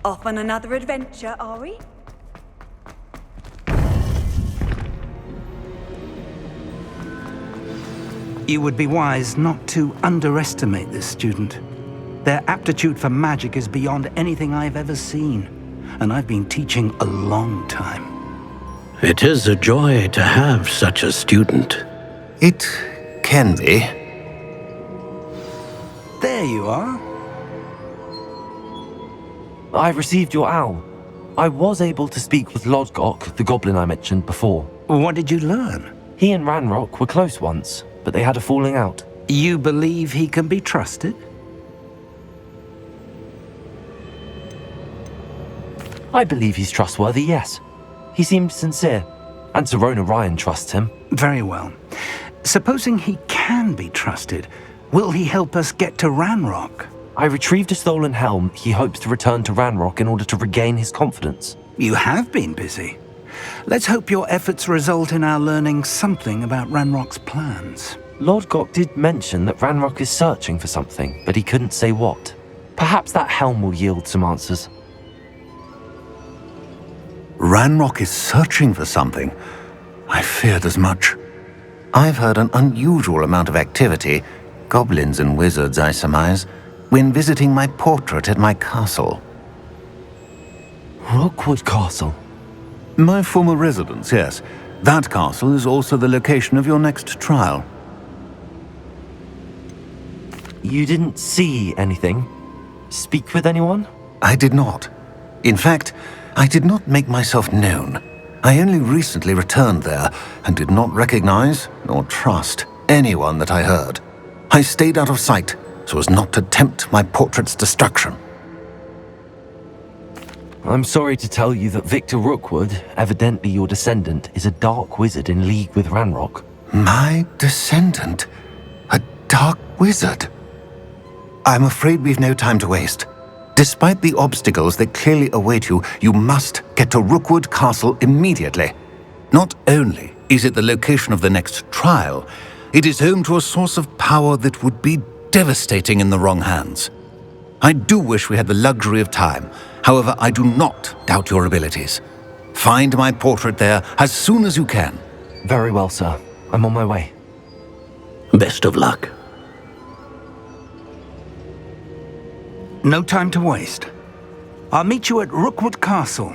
Off on another adventure, are we? You would be wise not to underestimate this student. Their aptitude for magic is beyond anything I've ever seen, and I've been teaching a long time. It is a joy to have such a student. It can be. There you are. I've received your owl. I was able to speak with Lodgok, the goblin I mentioned before. What did you learn? He and Ranrock were close once, but they had a falling out. You believe he can be trusted? I believe he's trustworthy, yes. He seems sincere, and Serona Ryan trusts him. Very well. Supposing he can be trusted, will he help us get to Ranrock? I retrieved a stolen helm. He hopes to return to Ranrock in order to regain his confidence. You have been busy. Let's hope your efforts result in our learning something about Ranrock's plans. Lodgok did mention that Ranrock is searching for something, but he couldn't say what. Perhaps that helm will yield some answers. Ranrock is searching for something. I feared as much. I've heard an unusual amount of activity, goblins and wizards, I surmise, when visiting my portrait at my castle. Rookwood Castle? My former residence, yes. That castle is also the location of your next trial. You didn't see anything? Speak with anyone? I did not. In fact, I did not make myself known. I only recently returned there and did not recognize nor trust anyone that I heard. I stayed out of sight so as not to tempt my portrait's destruction. I'm sorry to tell you that Victor Rookwood, evidently your descendant, is a dark wizard in league with Ranrock. My descendant? A dark wizard? I'm afraid we've no time to waste. Despite the obstacles that clearly await you, you must get to Rookwood Castle immediately. Not only is it the location of the next trial, it is home to a source of power that would be devastating in the wrong hands. I do wish we had the luxury of time. However, I do not doubt your abilities. Find my portrait there as soon as you can. Very well, sir. I'm on my way. Best of luck. No time to waste. I'll meet you at Rookwood Castle.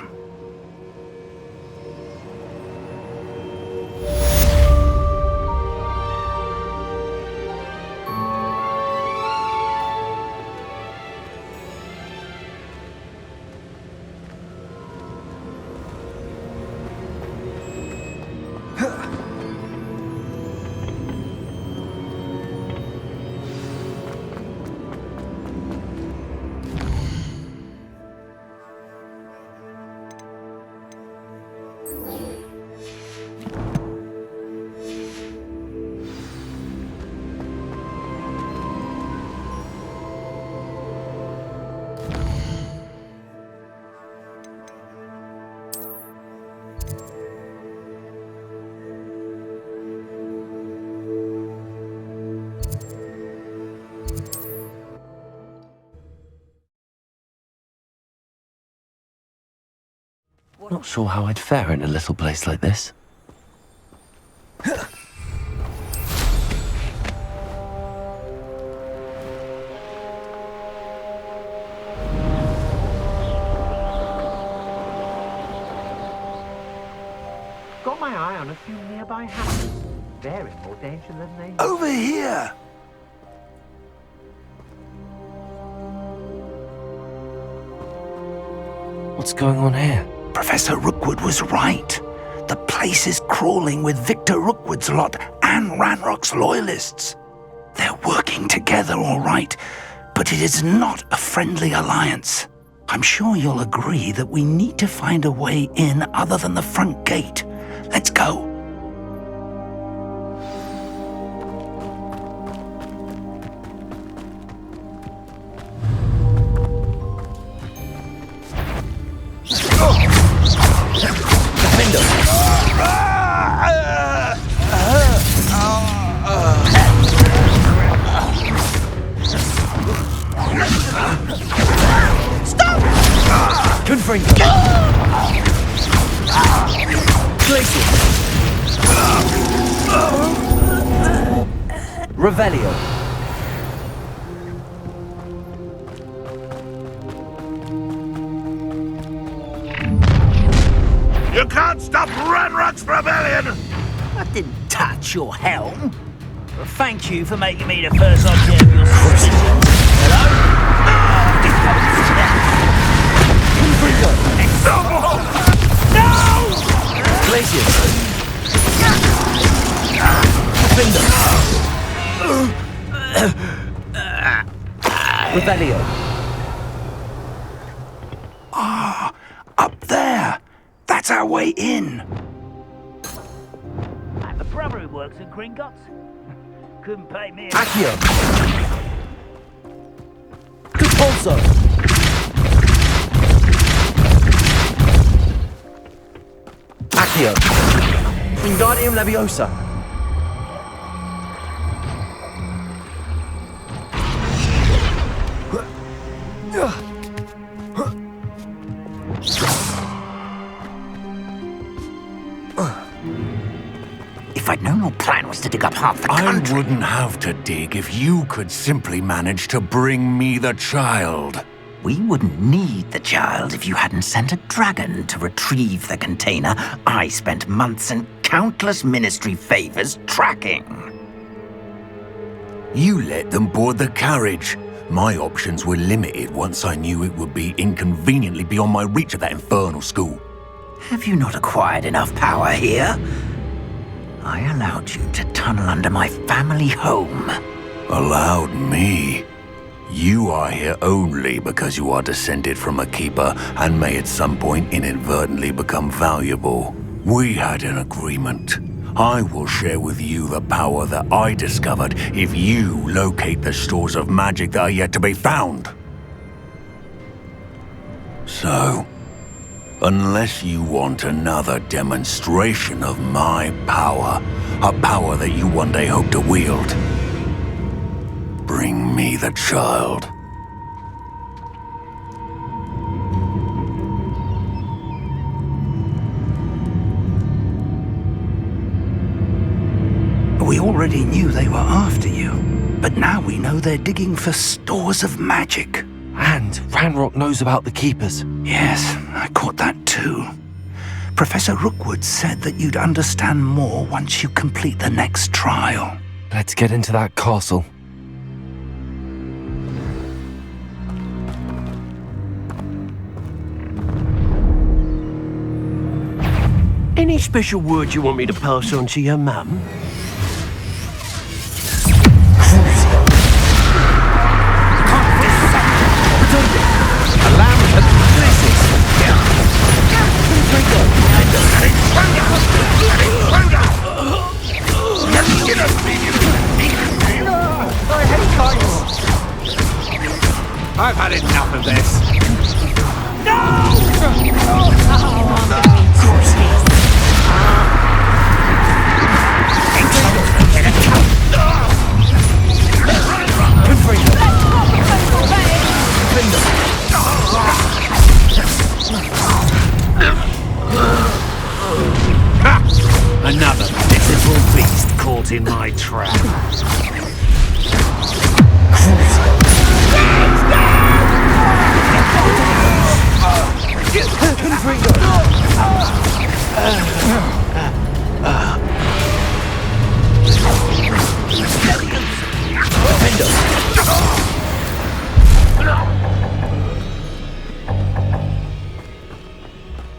Not sure how I'd fare in a little place like this. Got my eye on a few nearby houses. They're in more danger than they... Over here! What's going on here? Professor Rookwood was right. The place is crawling with Victor Rookwood's lot and Ranrock's loyalists. They're working together, all right, but it is not a friendly alliance. I'm sure you'll agree that we need to find a way in other than the front gate. Let's go. Revelio. You can't stop Ranrock's rebellion! I didn't touch your helm. Well, thank you for making me the first object of your suspicions. Hello? No! Glacius. Revelio. Ah, up there. That's our way in. I have a brother who works at Gringotts. Couldn't pay me. Accio. Compulso. Accio. Wingardium Leviosa. If I'd known your plan was to dig up half the country... I wouldn't have to dig if you could simply manage to bring me the child. We wouldn't need the child if you hadn't sent a dragon to retrieve the container I spent months and countless ministry favors tracking. You let them board the carriage. My options were limited once I knew it would be inconveniently beyond my reach at that infernal school. Have you not acquired enough power here? I allowed you to tunnel under my family home. Allowed me? You are here only because you are descended from a keeper and may at some point inadvertently become valuable. We had an agreement. I will share with you the power that I discovered if you locate the stores of magic that are yet to be found. So, unless you want another demonstration of my power, a power that you one day hope to wield, bring me the child. We already knew they were after you, but now we know they're digging for stores of magic. And Ranrock knows about the Keepers. Yes, I caught that too. Professor Rookwood said that you'd understand more once you complete the next trial. Let's get into that castle. Any special word you want me to pass on to your mum? I've had enough of this. Another pitiful beast caught in my trap.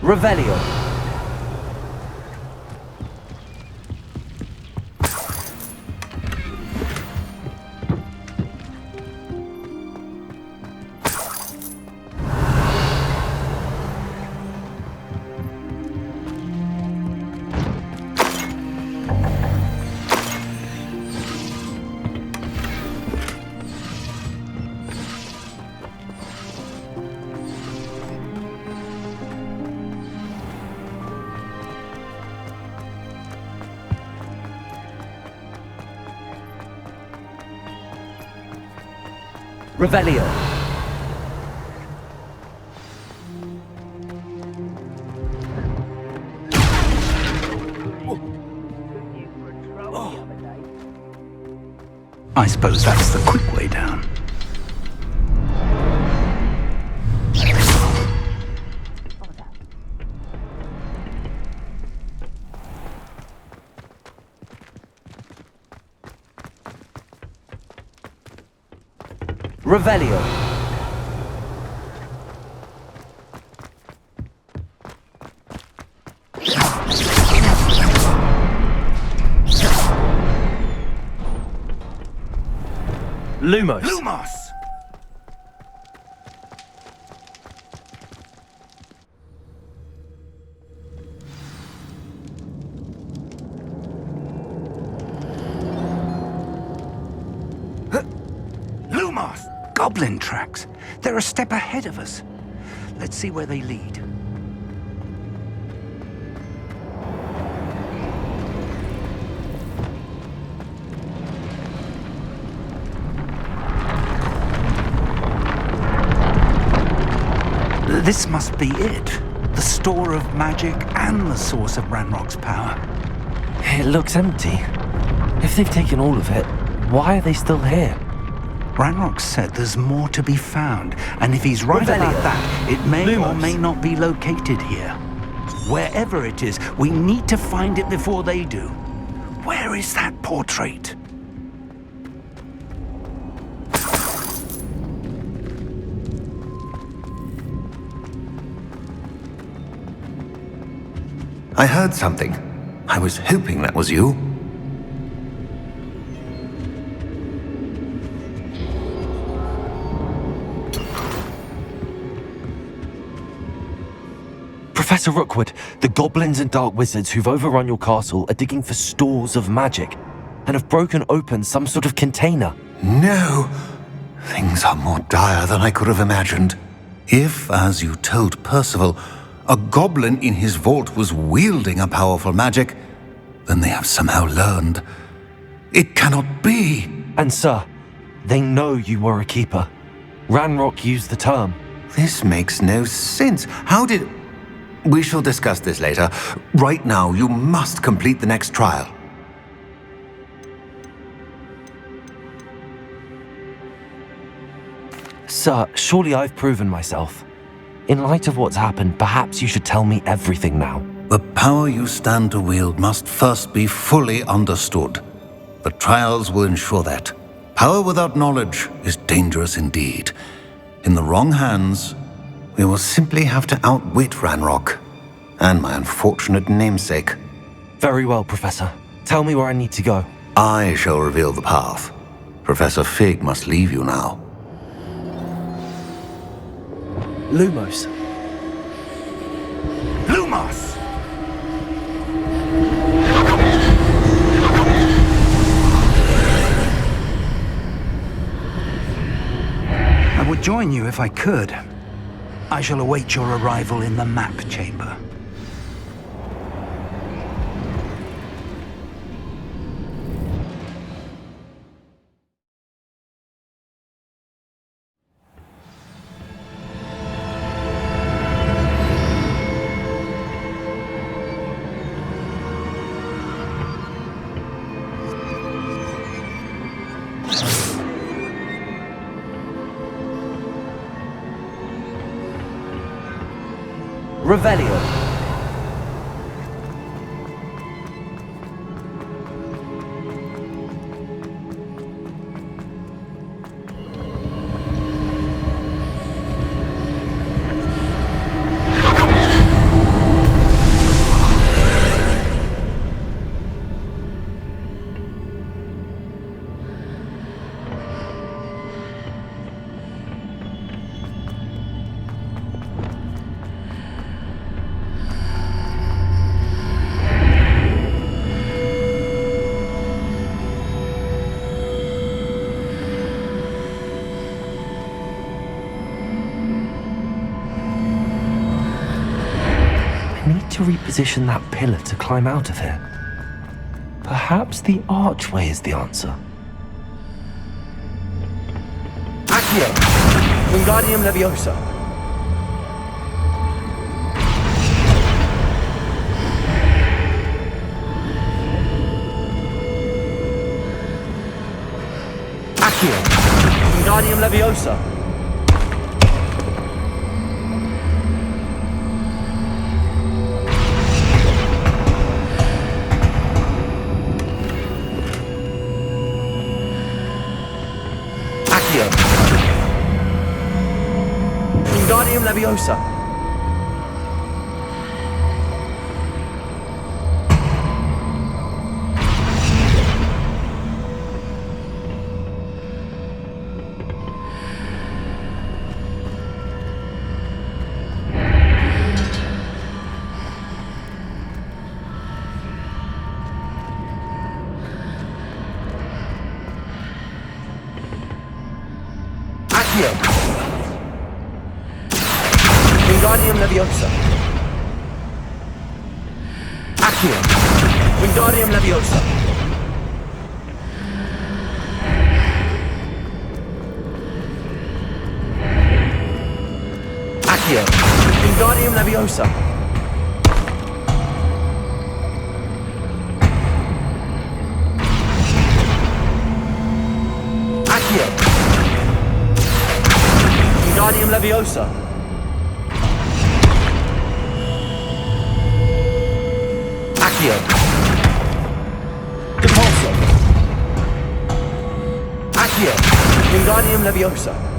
Revelio. Revelio. I suppose that's the quick way down. Revelio. Lumos. Lumos! Lumos! Goblin tracks. They're a step ahead of us. Let's see where they lead. This must be it. The store of magic and the source of Ranrock's power. It looks empty. If they've taken all of it, why are they still here? Ranrock said there's more to be found, and if he's right about that, it may or may not be located here. Wherever it is, we need to find it before they do. Where is that portrait? I heard something. I was hoping that was you. Professor Rookwood, the goblins and dark wizards who've overrun your castle are digging for stores of magic and have broken open some sort of container. No! Things are more dire than I could have imagined. If, as you told Percival, a goblin in his vault was wielding a powerful magic, then they have somehow learned. It cannot be! And sir, they know you were a keeper. Ranrock used the term. This makes no sense. How did... We shall discuss this later. Right now, you must complete the next trial. Sir, surely I've proven myself. In light of what's happened, perhaps you should tell me everything now. The power you stand to wield must first be fully understood. The trials will ensure that. Power without knowledge is dangerous indeed. In the wrong hands, we will simply have to outwit Ranrock and my unfortunate namesake. Very well, Professor. Tell me where I need to go. I shall reveal the path. Professor Fig must leave you now. Lumos. Lumos! I would join you if I could. I shall await your arrival in the map chamber. Revelio. to reposition that pillar to climb out of here. Perhaps the archway is the answer. Accio! Wingardium Leviosa! Accio! Wingardium Leviosa! Accio! Wingardium Leviosa! Accio! Wingardium Leviosa! Accio! Wingardium Leviosa! Accio! Wingardium Leviosa! Accio! Wingardium Leviosa! Accio! Depulso! Accio! Wingardium Leviosa!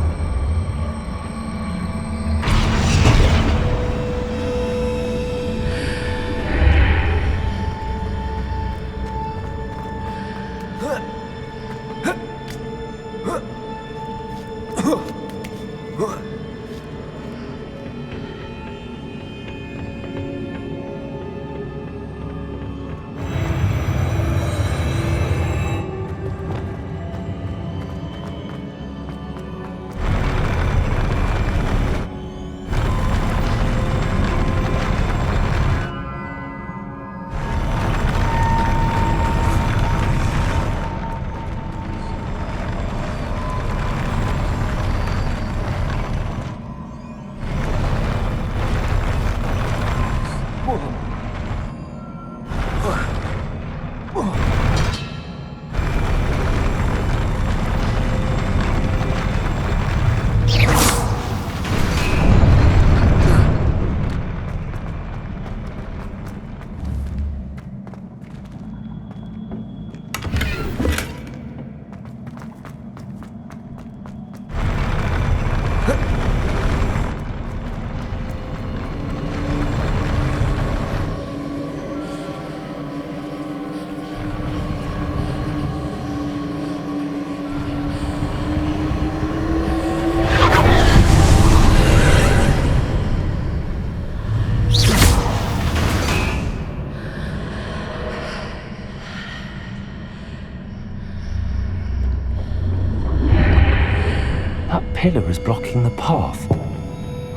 Pillar is blocking the path.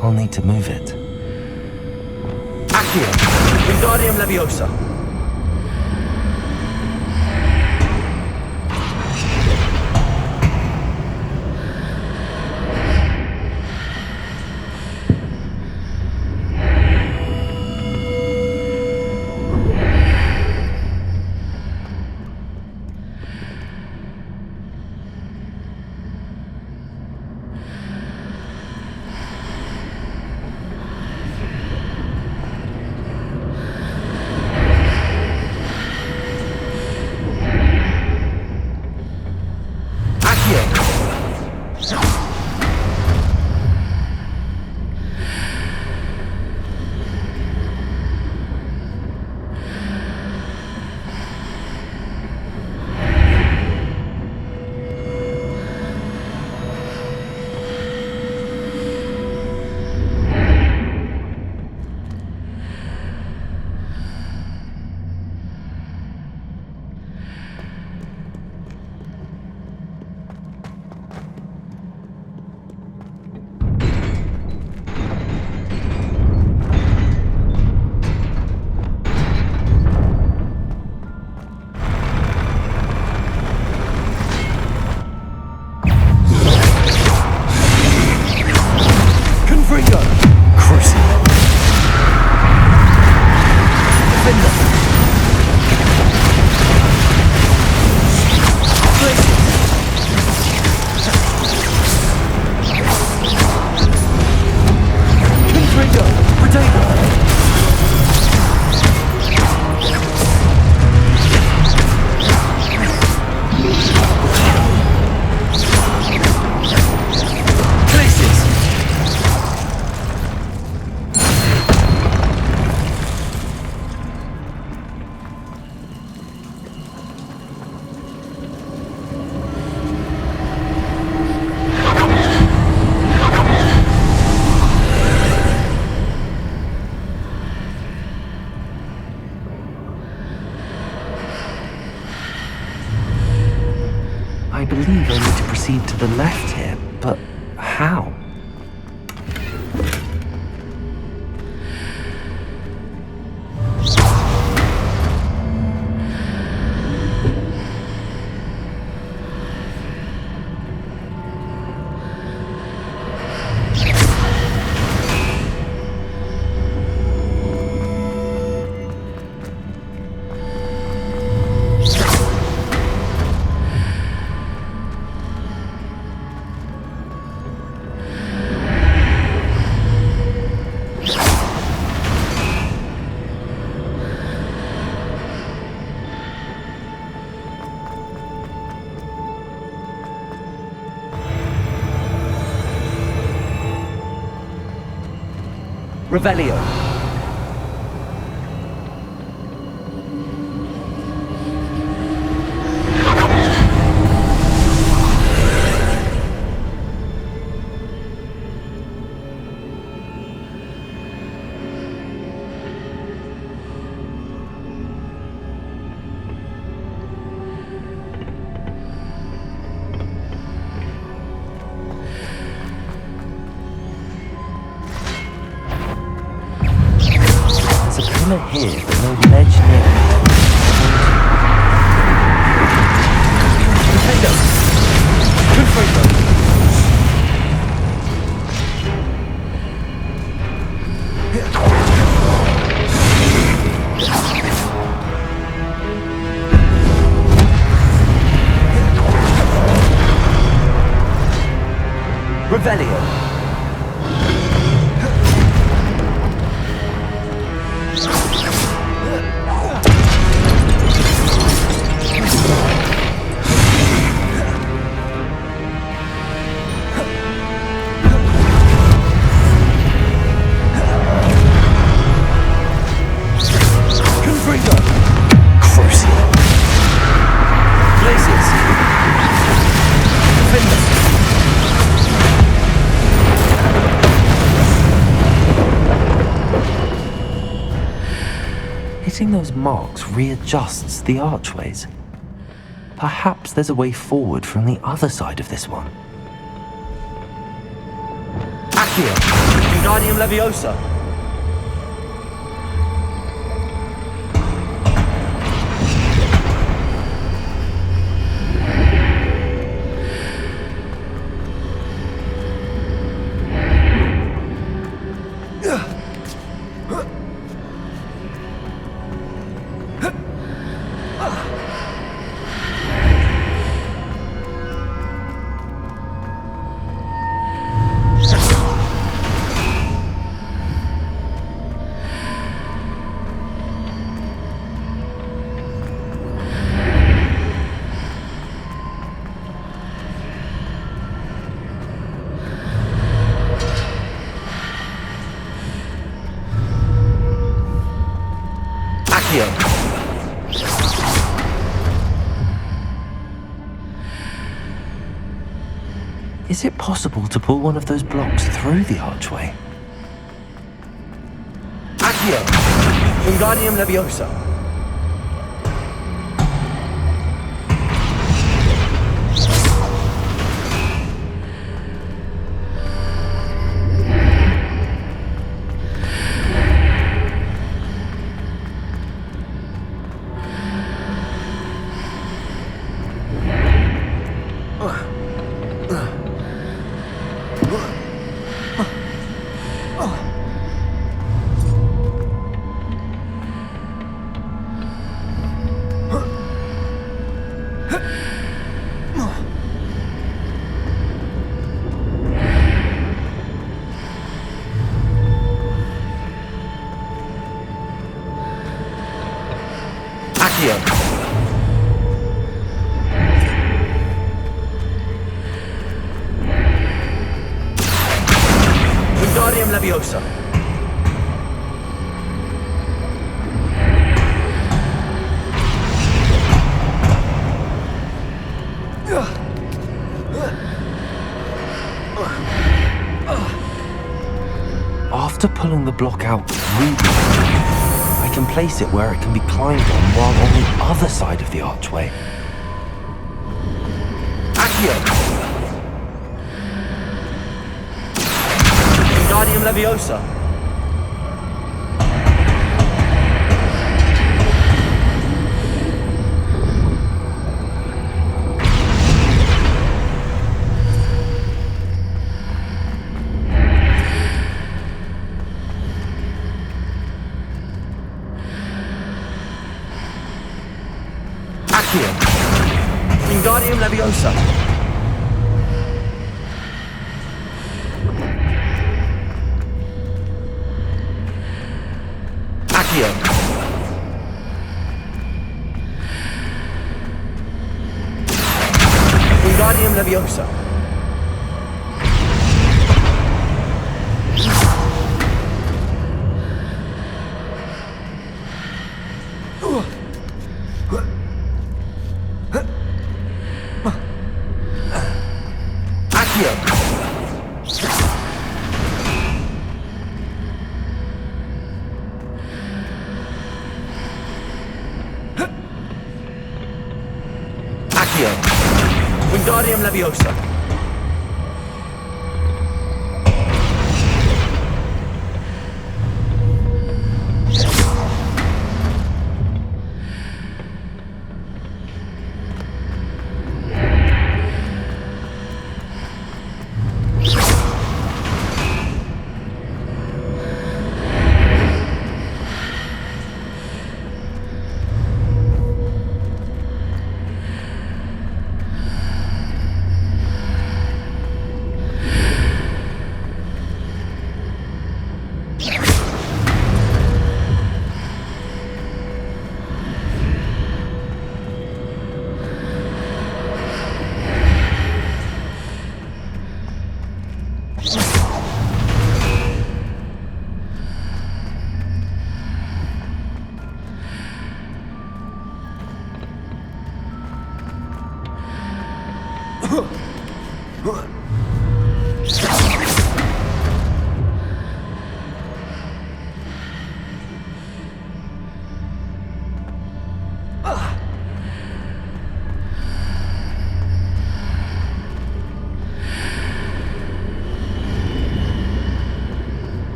I'll need to move it. Accio! Wingardium Leviosa! I believe I need to proceed to the left here, but how? Revelio. Pillar here, but no ledge near it. Potato! Good Fraser! Revelio. Hitting those marks readjusts the archways. Perhaps there's a way forward from the other side of this one. Accio! Wingardium Leviosa! Is it possible to pull one of those blocks through the archway? Accio! Wingardium Leviosa! Wingardium Leviosa. After pulling the block out rudely, I can place it where it can be climbed on while on the other side of the archway. Accio. Wingardium Leviosa. Accio. Wingardium Leviosa. Accio. Wingardium Leviosa. Accio. Accio. Wingardium Leviosa.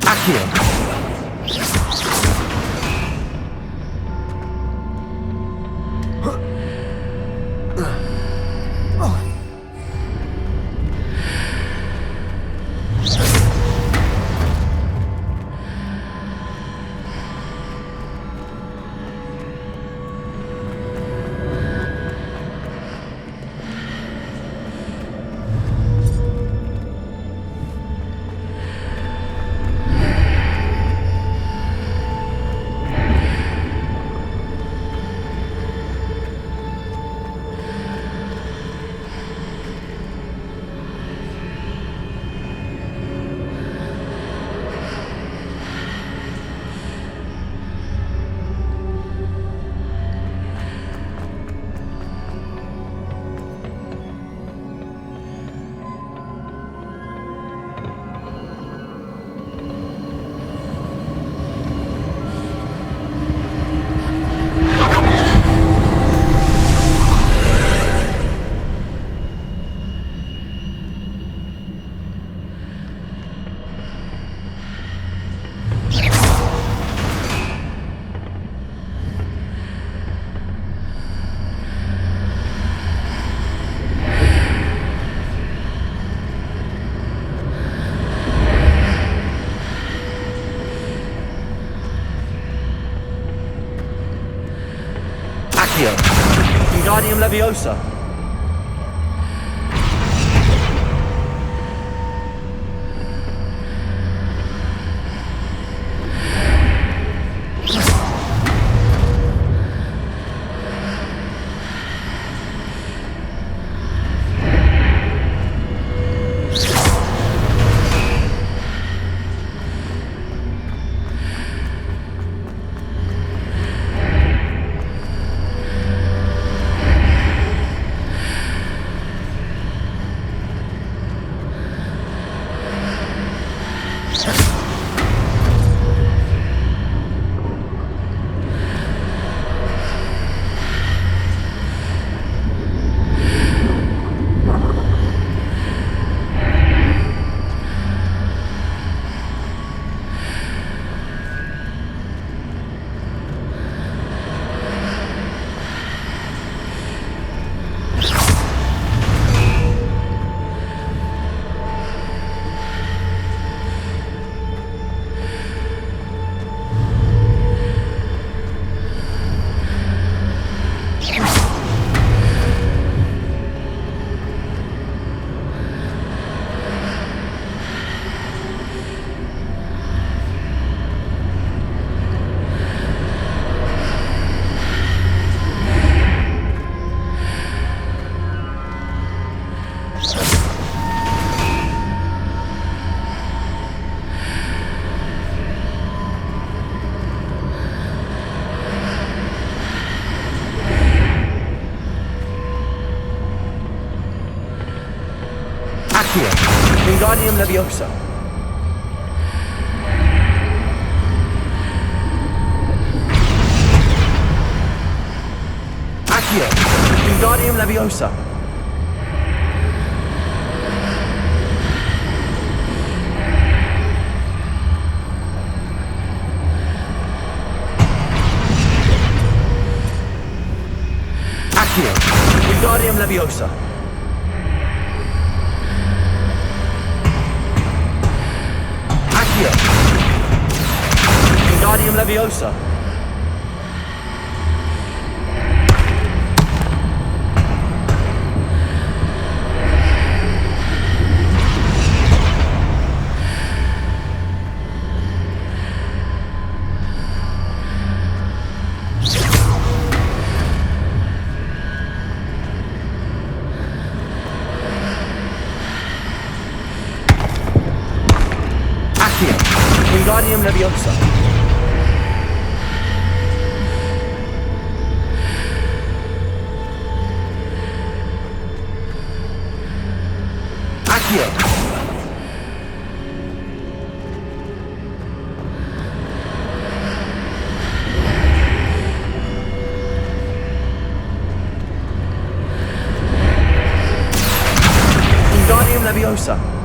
Accio. Accio. Wingardium Leviosa. Wingardium Leviosa. Accio. Wingardium Leviosa. Accio. Wingardium Leviosa. Accio. Wingardium Leviosa. Accio. Wingardium Leviosa. Accio. Wingardium Leviosa.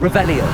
Revelio.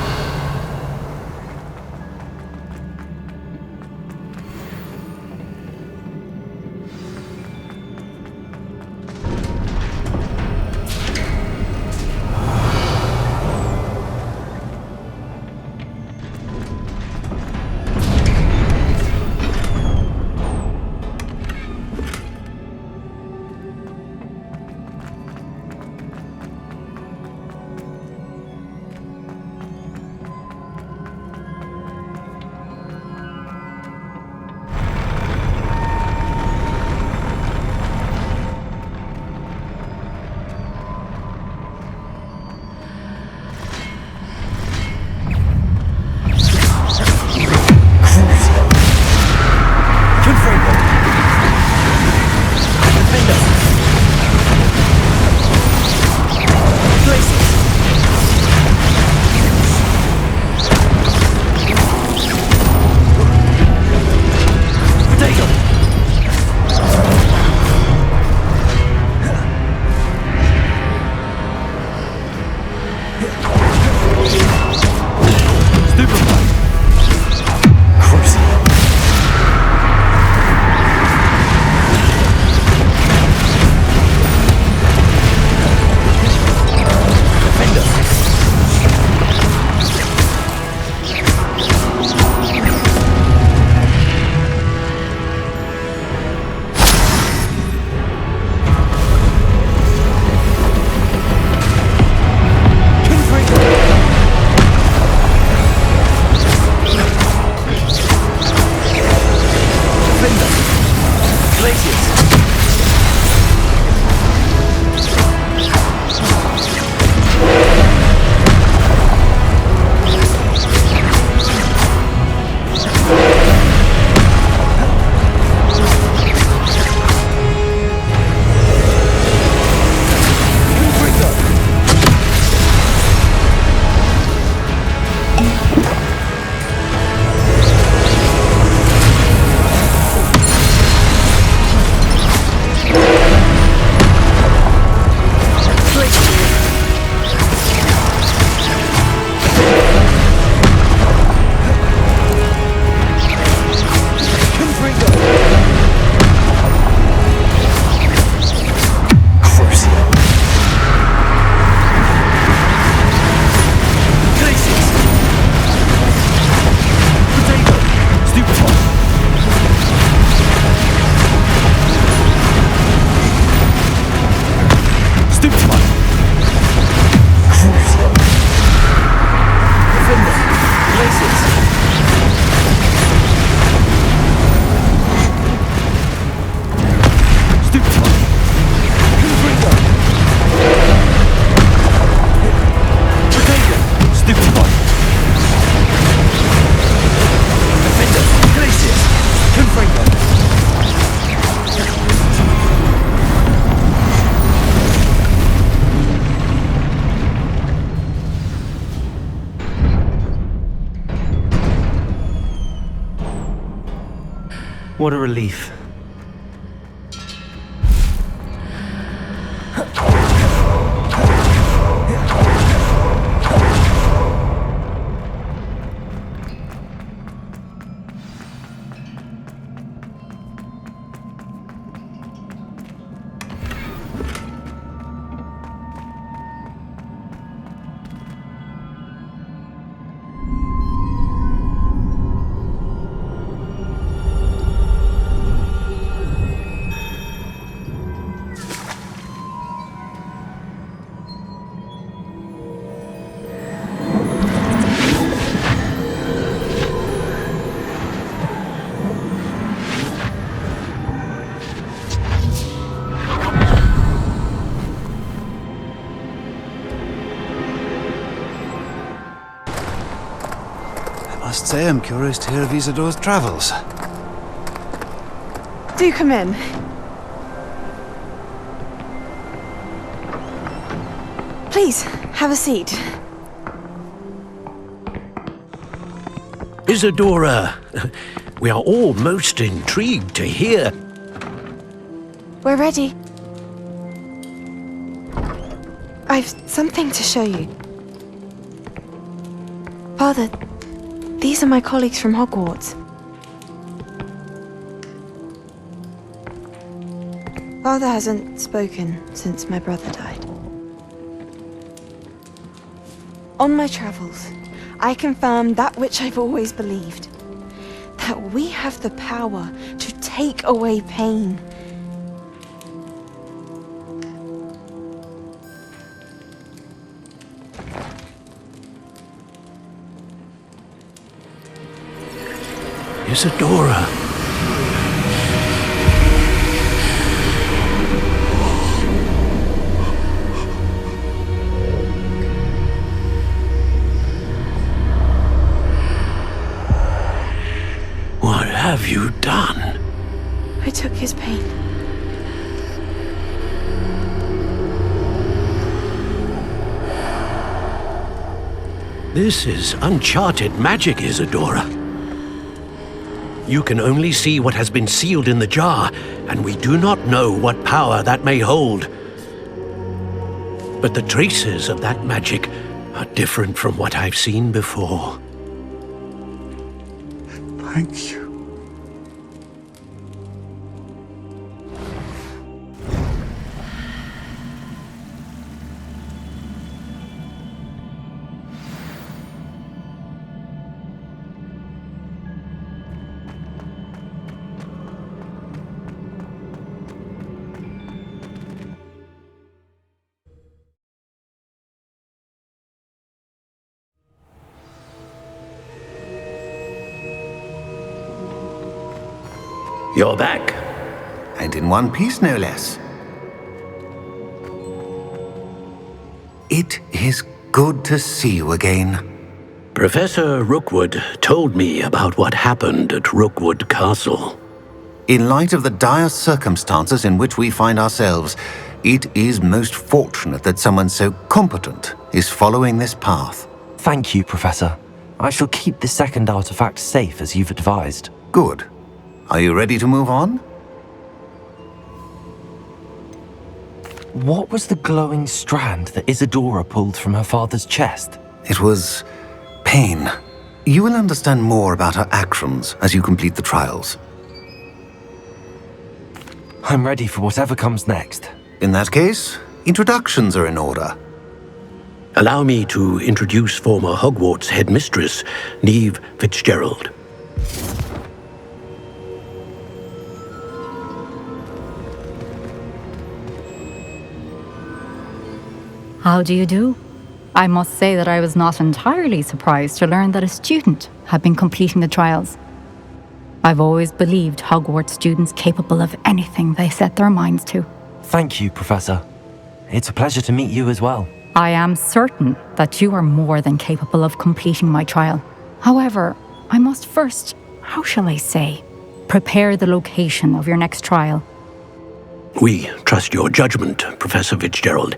What a relief. I must say I'm curious to hear of Isadore's travels. Do come in. Please, have a seat. Isadora, we are all most intrigued to hear. We're ready. I've something to show you. Father, these are my colleagues from Hogwarts. Father hasn't spoken since my brother died. On my travels, I confirmed that which I've always believed. That we have the power to take away pain. Isadora. What have you done? I took his pain. This is uncharted magic, Isadora. You can only see what has been sealed in the jar, and we do not know what power that may hold. But the traces of that magic are different from what I've seen before. Thank you. You're back. And in one piece, no less. It is good to see you again. Professor Rookwood told me about what happened at Rookwood Castle. In light of the dire circumstances in which we find ourselves, it is most fortunate that someone so competent is following this path. Thank you, Professor. I shall keep the second artifact safe as you've advised. Good. Are you ready to move on? What was the glowing strand that Isadora pulled from her father's chest? It was pain. You will understand more about her actions as you complete the trials. I'm ready for whatever comes next. In that case, introductions are in order. Allow me to introduce former Hogwarts headmistress, Neve Fitzgerald. How do you do? I must say that I was not entirely surprised to learn that a student had been completing the trials. I've always believed Hogwarts students capable of anything they set their minds to. Thank you, Professor. It's a pleasure to meet you as well. I am certain that you are more than capable of completing my trial. However, I must first, how shall I say, prepare the location of your next trial. We trust your judgment, Professor Fitzgerald.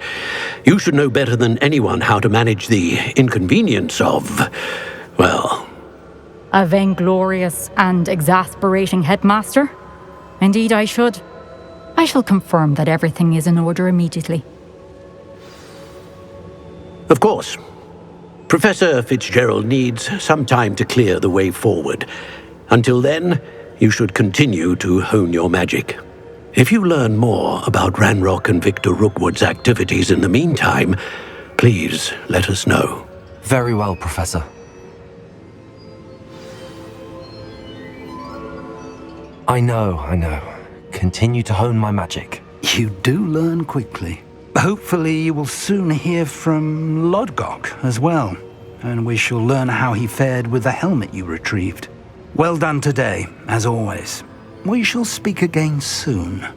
You should know better than anyone how to manage the inconvenience of, well, A vainglorious and exasperating headmaster? Indeed, I should. I shall confirm that everything is in order immediately. Of course. Professor Fitzgerald needs some time to clear the way forward. Until then, you should continue to hone your magic. If you learn more about Ranrock and Victor Rookwood's activities in the meantime, please let us know. Very well, Professor. I know. Continue to hone my magic. You do learn quickly. Hopefully you will soon hear from Lodgok as well, and we shall learn how he fared with the helmet you retrieved. Well done today, as always. We shall speak again soon.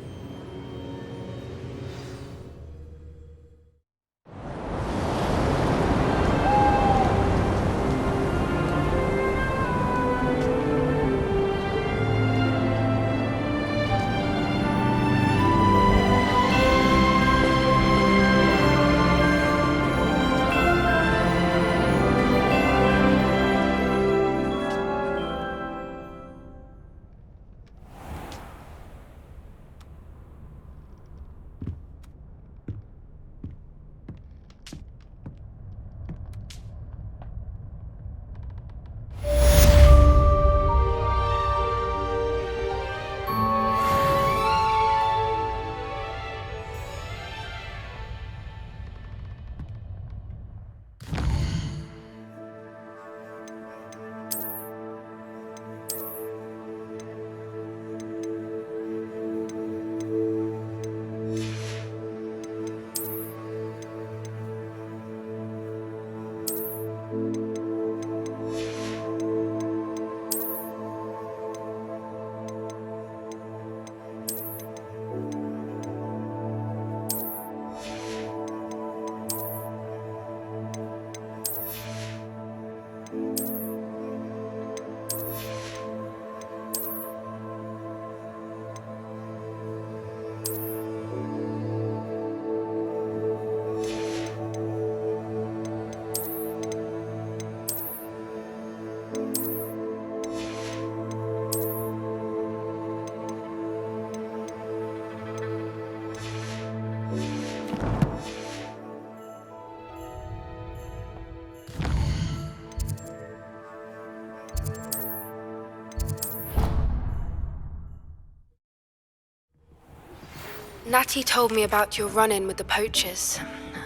Natty told me about your run-in with the poachers.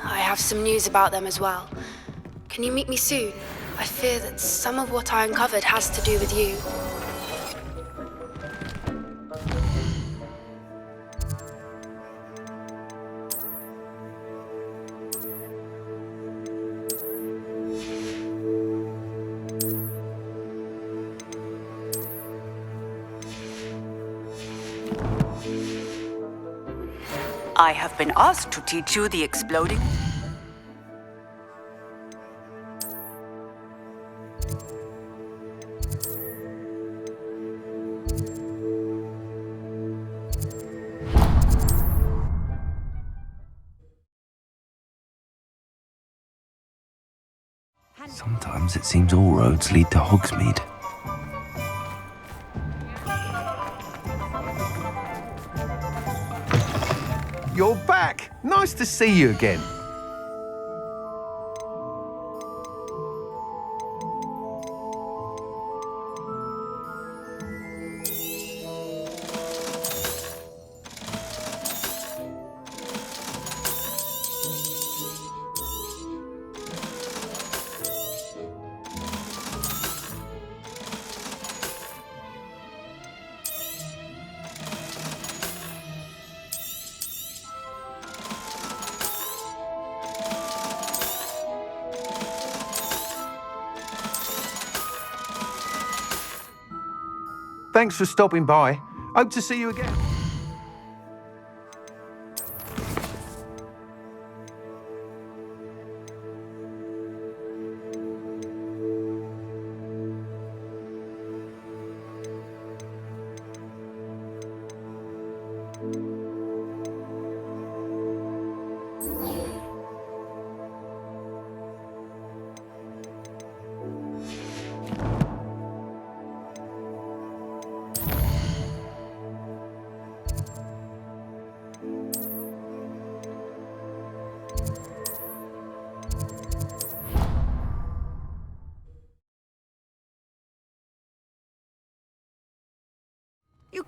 I have some news about them as well. Can you meet me soon? I fear that some of what I uncovered has to do with you. I have been asked to teach you the exploding. Sometimes it seems all roads lead to Hogsmeade. You're back! Nice to see you again. Thanks for stopping by. Hope to see you again.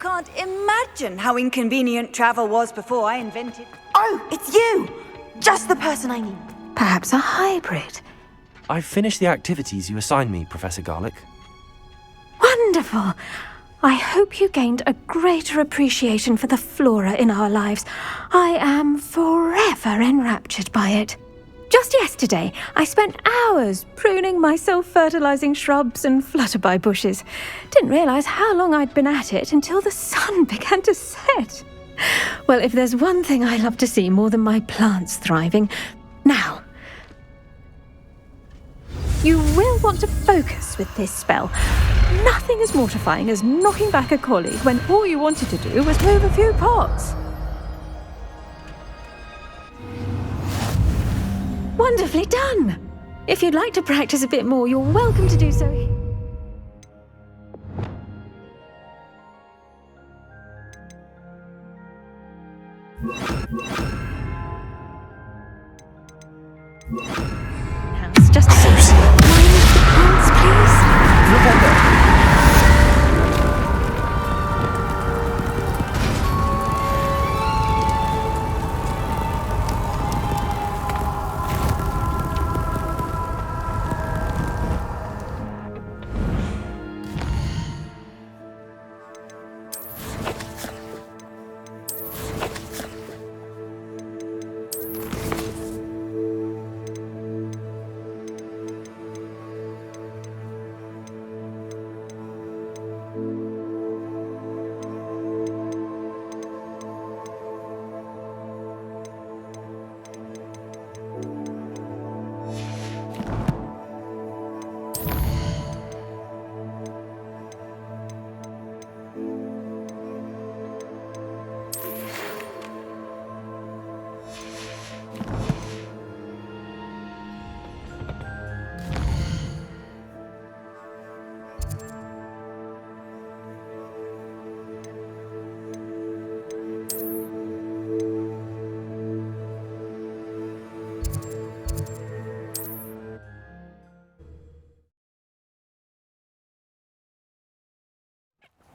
can't imagine how inconvenient travel was before I invented... Oh, it's you! Just the person I need. Perhaps a hybrid. I've finished the activities you assigned me, Professor Garlick. Wonderful. I hope you gained a greater appreciation for the flora in our lives. I am forever enraptured by it. Just yesterday, I spent hours pruning my self-fertilizing shrubs and flutterby bushes. Didn't realize how long I'd been at it until the sun began to set. Well, if there's one thing I love to see more than my plants thriving... Now, you will want to focus with this spell. Nothing as mortifying as knocking back a colleague when all you wanted to do was move a few pots. Wonderfully done! If you'd like to practice a bit more, you're welcome to do so. House, just a second. Mind the plants, please? Rebecca!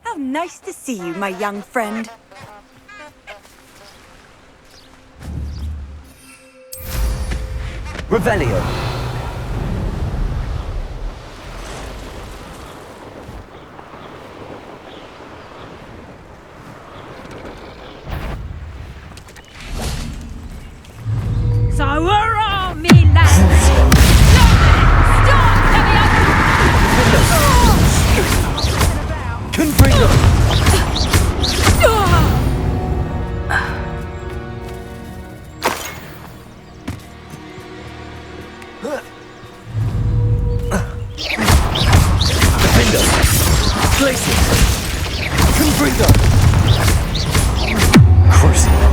How nice to see you, my young friend. Revelio. So hurrah, me lads! Confringo! Defender! Glacier! Confringo! Crucible!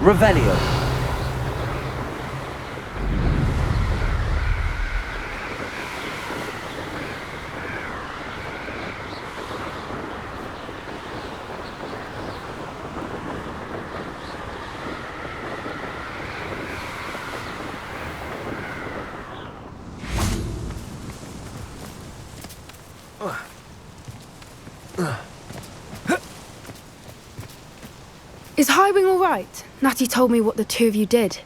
Revelio. Is Highwing all right? Natty told me what the two of you did.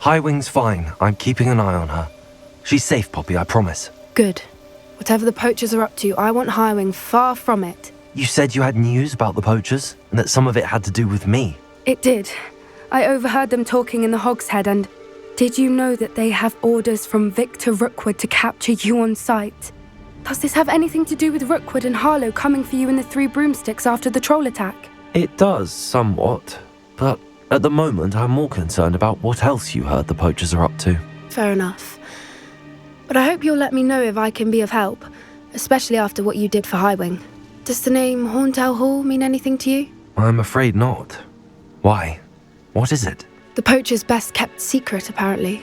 Highwing's fine. I'm keeping an eye on her. She's safe, Poppy, I promise. Good. Whatever the poachers are up to, I want Highwing far from it. You said you had news about the poachers, and that some of it had to do with me. It did. I overheard them talking in the Hogshead, and did you know that they have orders from Victor Rookwood to capture you on sight? Does this have anything to do with Rookwood and Harlow coming for you in the Three Broomsticks after the troll attack? It does, somewhat. But at the moment, I'm more concerned about what else you heard the poachers are up to. Fair enough. But I hope you'll let me know if I can be of help, especially after what you did for Highwing. Does the name Horntail Hall mean anything to you? I'm afraid not. Why? What is it? The poachers' best kept secret, apparently.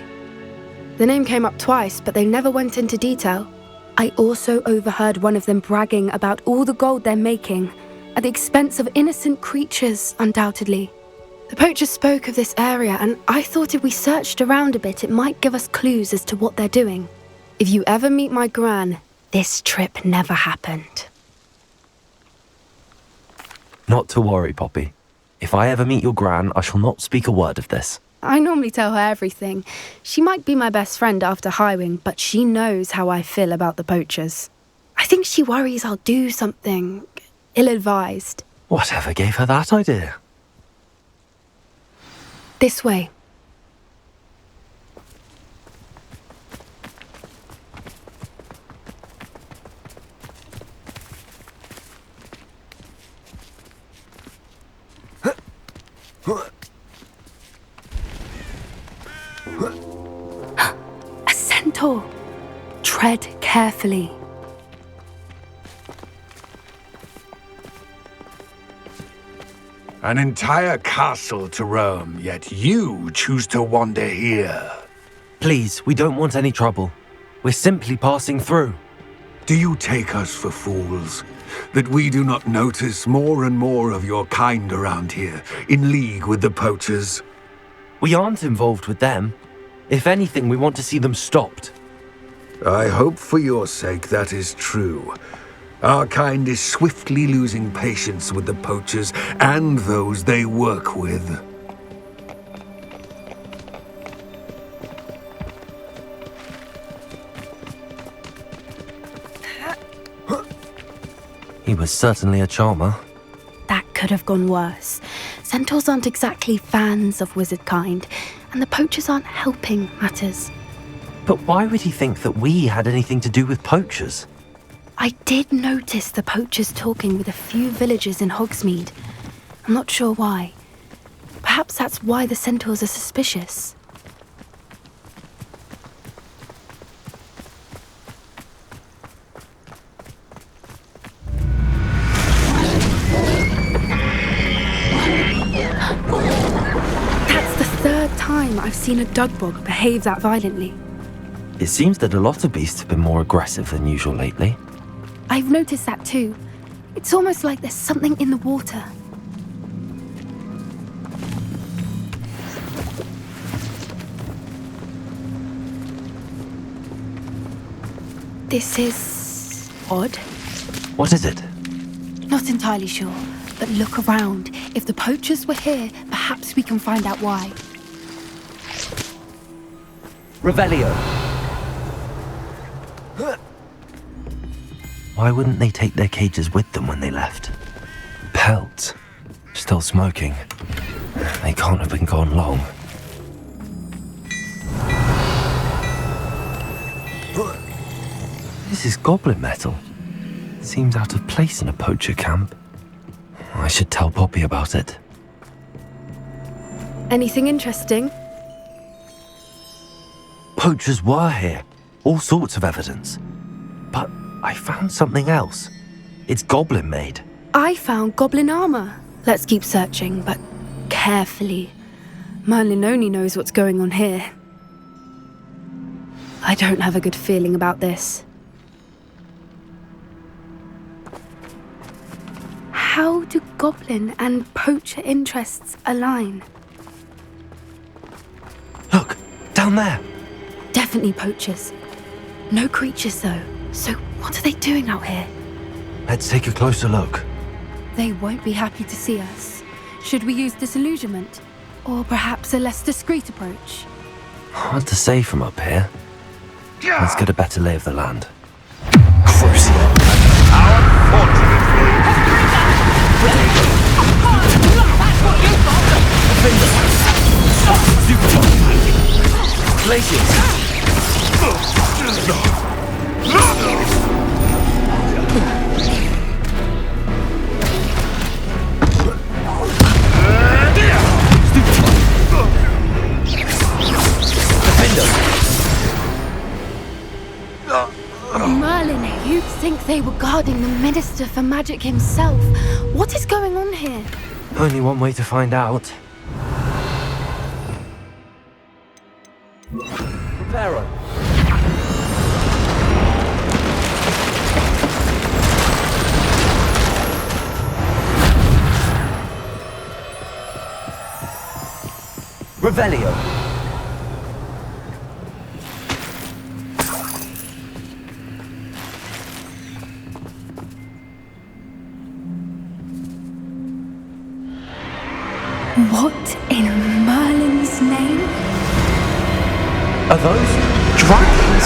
The name came up twice, but they never went into detail. I also overheard one of them bragging about all the gold they're making, at the expense of innocent creatures, undoubtedly. The poachers spoke of this area, and I thought if we searched around a bit, it might give us clues as to what they're doing. If you ever meet my gran, this trip never happened. Not to worry, Poppy. If I ever meet your gran, I shall not speak a word of this. I normally tell her everything. She might be my best friend after Highwing, but she knows how I feel about the poachers. I think she worries I'll do something ill-advised. Whatever gave her that idea? This way. A centaur. Tread carefully. An entire castle to roam, yet you choose to wander here. Please, we don't want any trouble. We're simply passing through. Do you take us for fools? That we do not notice more and more of your kind around here, in league with the poachers? We aren't involved with them. If anything, we want to see them stopped. I hope for your sake that is true. Our kind is swiftly losing patience with the poachers and those they work with. He was certainly a charmer. That could have gone worse. Centaurs aren't exactly fans of wizard kind, and the poachers aren't helping matters. But why would he think that we had anything to do with poachers? I did notice the poachers talking with a few villagers in Hogsmeade. I'm not sure why. Perhaps that's why the centaurs are suspicious. That's the third time I've seen a dugbog behave that violently. It seems that a lot of beasts have been more aggressive than usual lately. I've noticed that too. It's almost like there's something in the water. This is odd. What is it? Not entirely sure, but look around. If the poachers were here, perhaps we can find out why. Revelio. Why wouldn't they take their cages with them when they left? Pelts. Still smoking. They can't have been gone long. This is goblin metal. Seems out of place in a poacher camp. I should tell Poppy about it. Anything interesting? Poachers were here. All sorts of evidence. But I found something else. It's goblin made. I found goblin armor. Let's keep searching, but carefully. Merlin only knows what's going on here. I don't have a good feeling about this. How do goblin and poacher interests align? Look, down there. Definitely poachers. No creatures though. So what are they doing out here? Let's take a closer look. They won't be happy to see us. Should we use disillusionment? Or perhaps a less discreet approach? Hard to say from up here. Let's get a better lay of the land. Unfortunately, Merlin, you'd think they were guarding the Minister for Magic himself. What is going on here? Only one way to find out. Pharaoh. Revelio. What in Merlin's name? Are those dragons?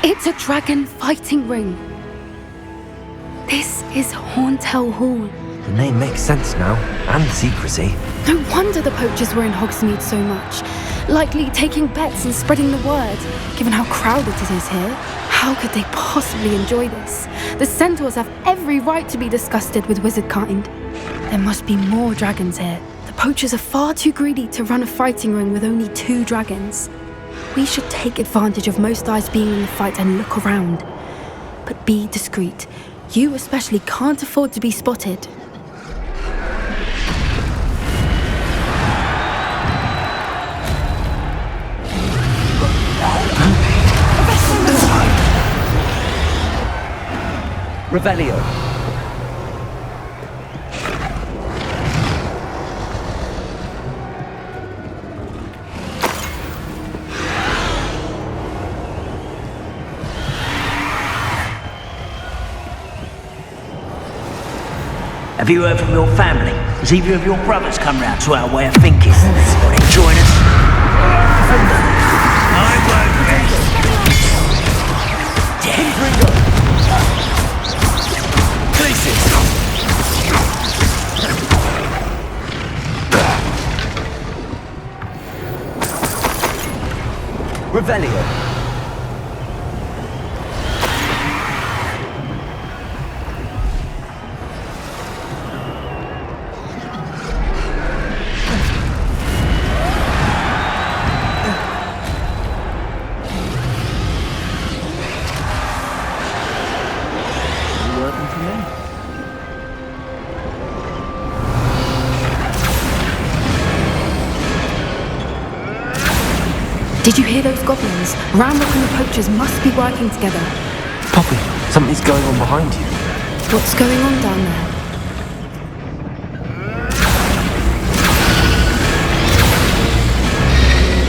It's a dragon fighting ring. This is Hauntel Hall. The name makes sense now, and secrecy. No wonder the poachers were in Hogsmeade so much. Likely taking bets and spreading the word. Given how crowded it is here, how could they possibly enjoy this? The centaurs have every right to be disgusted with wizard kind. There must be more dragons here. The poachers are far too greedy to run a fighting ring with only 2 dragons. We should take advantage of most eyes being in the fight and look around. But be discreet. You especially can't afford to be spotted. Revelio. Have you heard from your family? Has either of your brothers come round to our way of thinking? Will they join us? I won't Revelio. Did you hear those goblins? Ramrock and the poachers must be working together. Poppy, something's going on behind you. What's going on down there?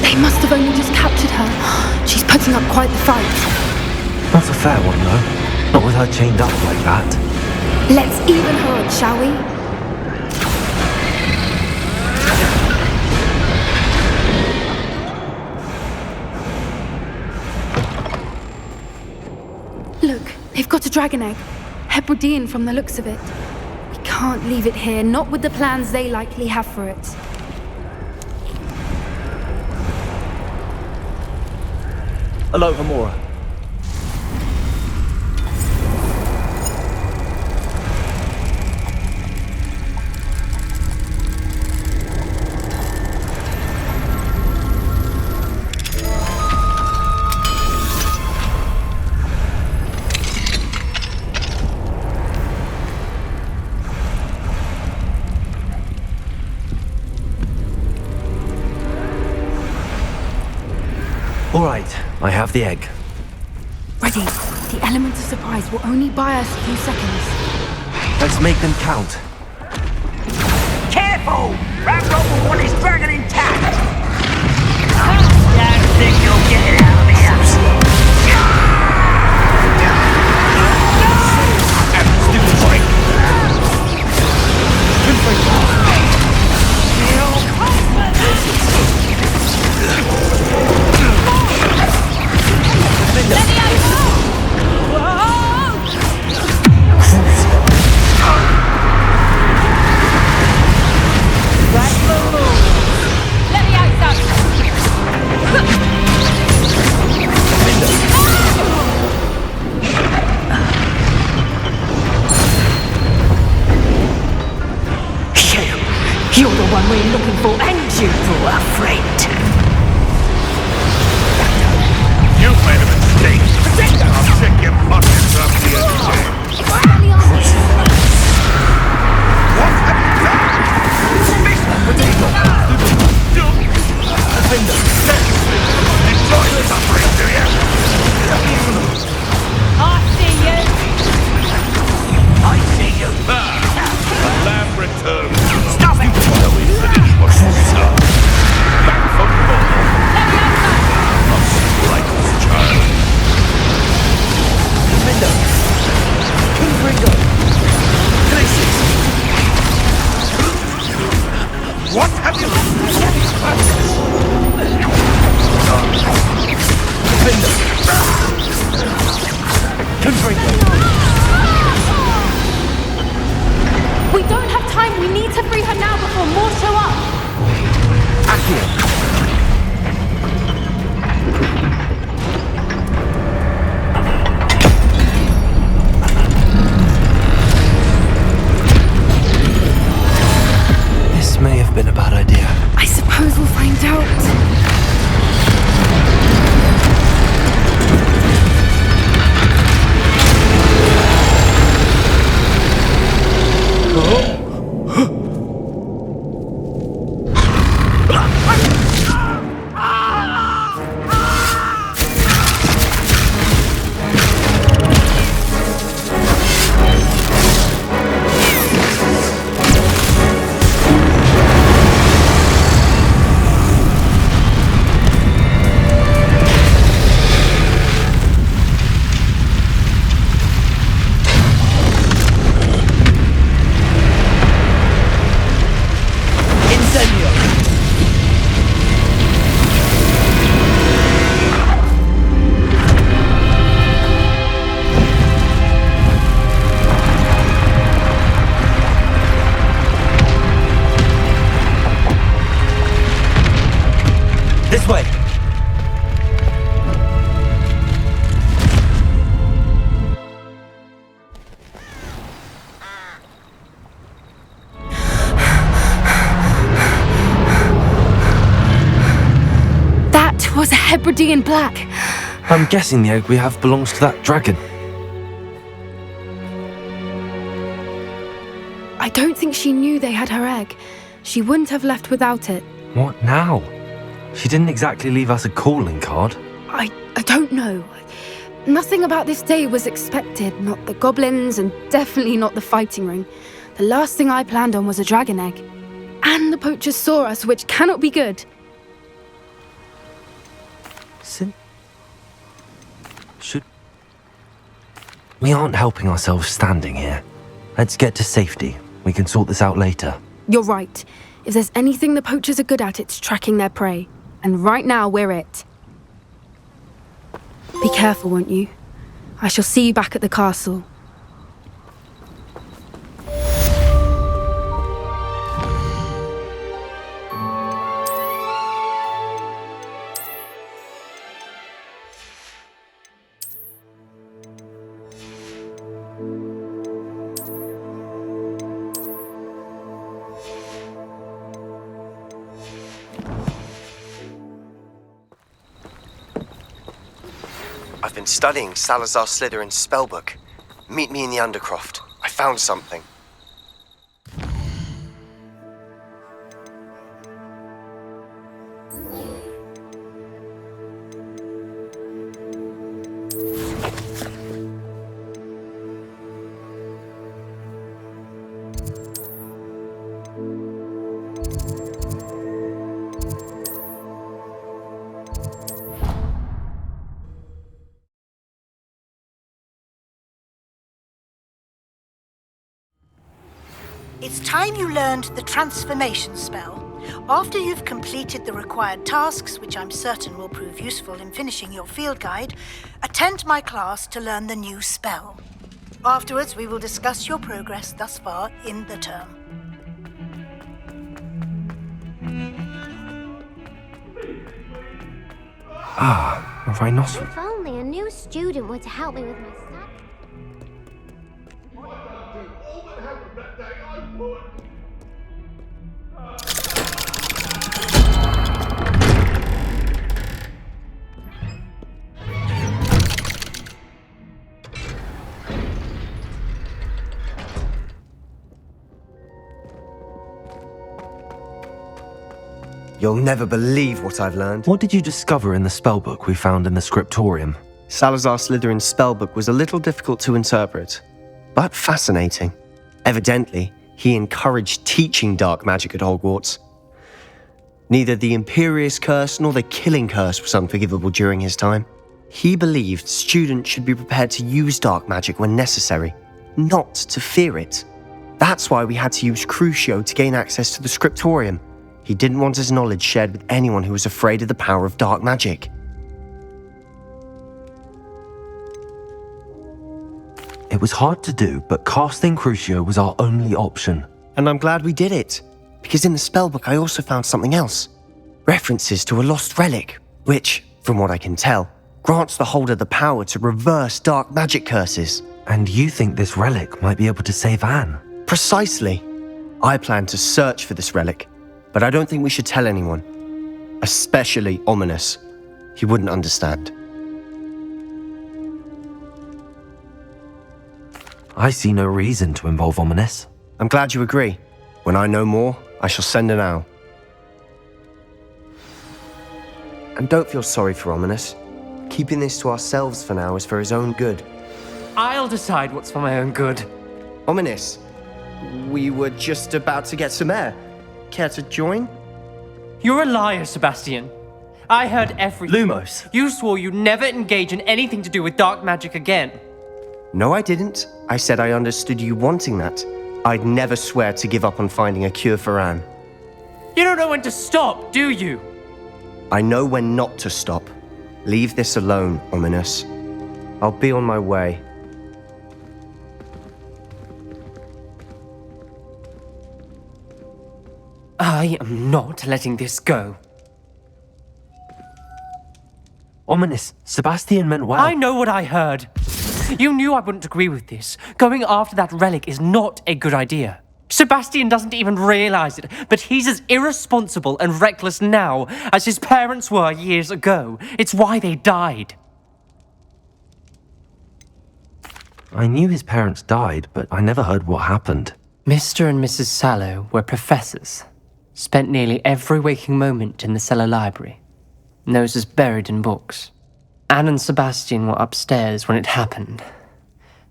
They must have only just captured her. She's putting up quite the fight. Not a fair one, though. Not with her chained up like that. Let's even her on, shall we? Look, they've got a dragon egg. Hebridean from the looks of it. We can't leave it here, not with the plans they likely have for it. Hello, Hamora. All right, I have the egg. Ready. The element of surprise will only buy us a few seconds. Let's make them count. Careful! Ramrock will want his dragon intact! Don't think you'll get it out of me, You're the one we're looking for, and you were afraid to. You've made a mistake. I'll check your pockets up the other day. What have you Enjoy the suffering, do you? I see you. I see you. The lamb returns. Stop it! So we finish what we start. Back for more. A slightless child. Window. King Ringo. Places. What have you? Window. King Ringo. We don't have time. We need to free her now before more show up. Accio. This may have been a bad idea. I suppose we'll find out. This way! That was a Hebridean black. I'm guessing the egg we have belongs to that dragon. I don't think she knew they had her egg. She wouldn't have left without it. What now? She didn't exactly leave us a calling card. I don't know. Nothing about this day was expected. Not the goblins, and definitely not the fighting ring. The last thing I planned on was a dragon egg. And the poachers saw us, which cannot be good. We aren't helping ourselves standing here. Let's get to safety. We can sort this out later. You're right. If there's anything the poachers are good at, it's tracking their prey. And right now, we're it. Be careful, won't you? I shall see you back at the castle. I've been studying Salazar Slytherin's spellbook. Meet me in the Undercroft. I found something. It's time you learned the transformation spell. After you've completed the required tasks, which I'm certain will prove useful in finishing your field guide, attend my class to learn the new spell. Afterwards, we will discuss your progress thus far in the term. Ah, a rhinoceros. If only a new student were to help me with my study. You'll never believe what I've learned. What did you discover in the spellbook we found in the scriptorium? Salazar Slytherin's spellbook was a little difficult to interpret, but fascinating. Evidently, he encouraged teaching dark magic at Hogwarts. Neither the Imperious Curse nor the Killing Curse was unforgivable during his time. He believed students should be prepared to use dark magic when necessary, not to fear it. That's why we had to use Crucio to gain access to the scriptorium. He didn't want his knowledge shared with anyone who was afraid of the power of dark magic. It was hard to do, but casting Crucio was our only option. And I'm glad we did it, because in the spellbook I also found something else. References to a lost relic, which, from what I can tell, grants the holder the power to reverse dark magic curses. And you think this relic might be able to save Anne? Precisely. I plan to search for this relic, but I don't think we should tell anyone. Especially Ominous. He wouldn't understand. I see no reason to involve Ominous. I'm glad you agree. When I know more, I shall send an owl. And don't feel sorry for Ominous. Keeping this to ourselves for now is for his own good. I'll decide what's for my own good. Ominous, we were just about to get some air. Care to join? You're a liar, Sebastian. I heard everything. Lumos. You swore you'd never engage in anything to do with dark magic again. No, I didn't. I said I understood you wanting that. I'd never swear to give up on finding a cure for Anne. You don't know when to stop, do you? I know when not to stop. Leave this alone, Ominous. I'll be on my way. I am not letting this go. Ominous, Sebastian meant well. I know what I heard. You knew I wouldn't agree with this. Going after that relic is not a good idea. Sebastian doesn't even realize it, but he's as irresponsible and reckless now as his parents were years ago. It's why they died. I knew his parents died, but I never heard what happened. Mr. and Mrs. Sallow were professors. Spent nearly every waking moment in the cellar library. Noses buried in books. Anne and Sebastian were upstairs when it happened.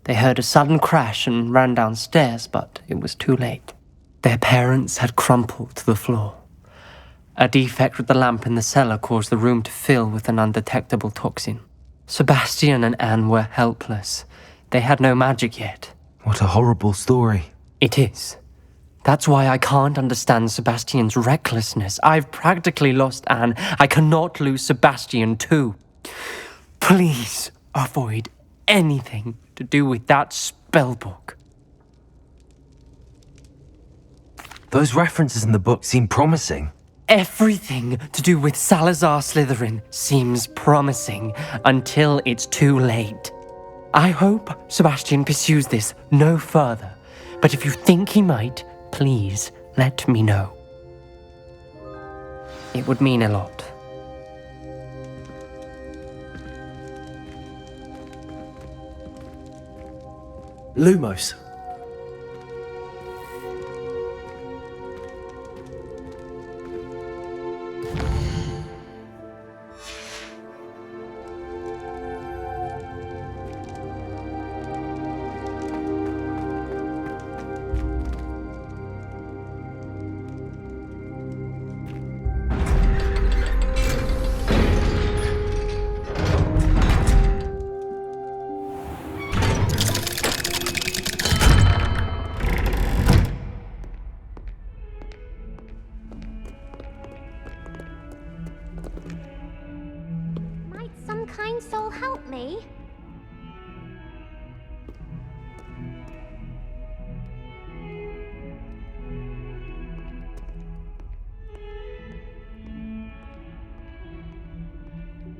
They heard a sudden crash and ran downstairs, but it was too late. Their parents had crumpled to the floor. A defect with the lamp in the cellar caused the room to fill with an undetectable toxin. Sebastian and Anne were helpless. They had no magic yet. What a horrible story. It is. That's why I can't understand Sebastian's recklessness. I've practically lost Anne. I cannot lose Sebastian too. Please avoid anything to do with that spellbook. Those references in the book seem promising. Everything to do with Salazar Slytherin seems promising until it's too late. I hope Sebastian pursues this no further, but if you think he might, please let me know. It would mean a lot. Lumos. Might some kind soul help me?